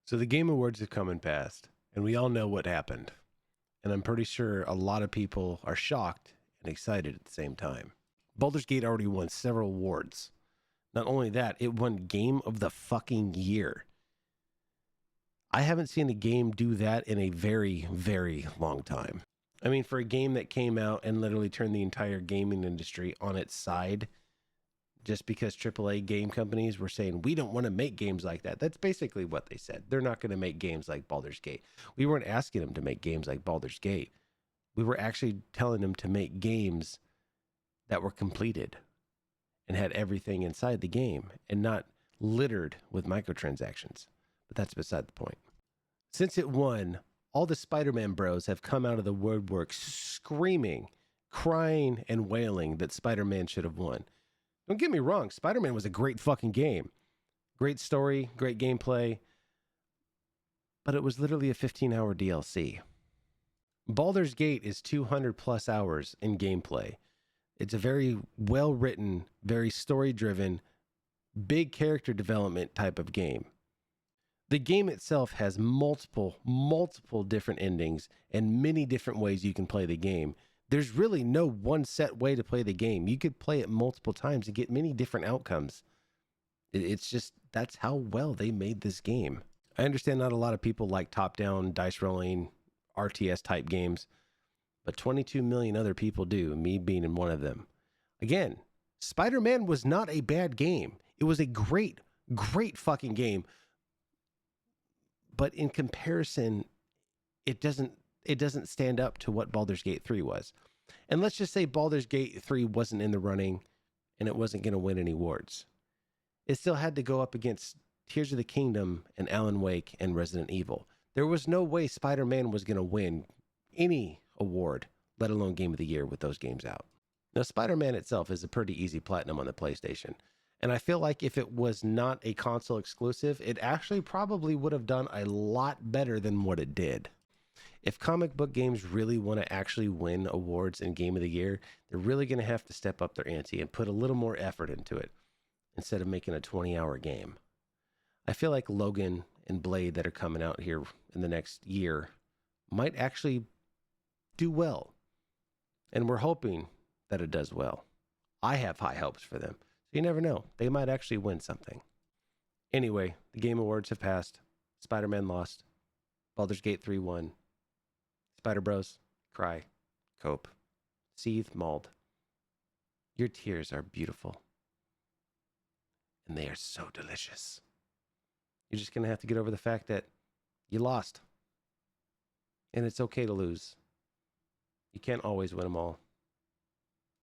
So the Game Awards have come and passed, and we all know what happened. And I'm pretty sure a lot of people are shocked and excited at the same time. Baldurs Gate already won several awards. Not only that, it won Game of the fucking Year. I haven't seen a game do that in a very, very long time. I mean, for a game that came out and literally turned the entire gaming industry on its side, just because AAA game companies were saying, we don't want to make games like that. That's basically what they said. They're not going to make games like Baldur's Gate. We weren't asking them to make games like Baldur's Gate. We were actually telling them to make games that were completed and had everything inside the game and not littered with microtransactions. But that's beside the point. Since it won, all the Spider-Man bros have come out of the woodwork screaming, crying, and wailing that Spider-Man should have won. Don't get me wrong, Spider-Man was a great fucking game. Great story, great gameplay, but it was literally a 15-hour DLC. Baldur's Gate is 200 plus hours in gameplay. It's a very well-written, very story-driven, big character development type of game. The game itself has multiple different endings and many different ways you can play the game. There's really no one set way to play the game. You could play it multiple times and get many different outcomes. It's just, that's how well they made this game. I understand not a lot of people like top-down, dice rolling, RTS type games, but 22 million other people do, me being in one of them. Again, Spider-Man was not a bad game. It was a great fucking game. But in comparison, it doesn't stand up to what Baldur's Gate 3 was. And let's just say Baldur's Gate 3 wasn't in the running and it wasn't going to win any awards. It still had to go up against Tears of the Kingdom and Alan Wake and Resident Evil. There was no way Spider-Man was going to win any award, let alone Game of the Year, with those games out. Now, Spider-Man itself is a pretty easy platinum on the PlayStation. And I feel like if it was not a console exclusive, it actually probably would have done a lot better than what it did. If comic book games really want to actually win awards in Game of the Year, they're really going to have to step up their ante and put a little more effort into it instead of making a 20-hour game. I feel like Logan and Blade that are coming out here in the next year might actually do well. And we're hoping that it does well. I have high hopes for them. So you never know. They might actually win something. Anyway, the Game Awards have passed. Spider-Man lost. Baldur's Gate 3 won. Spider Bros, cry, cope, seethe, mauled. Your tears are beautiful. And they are so delicious. You're just going to have to get over the fact that you lost. And it's okay to lose. You can't always win them all.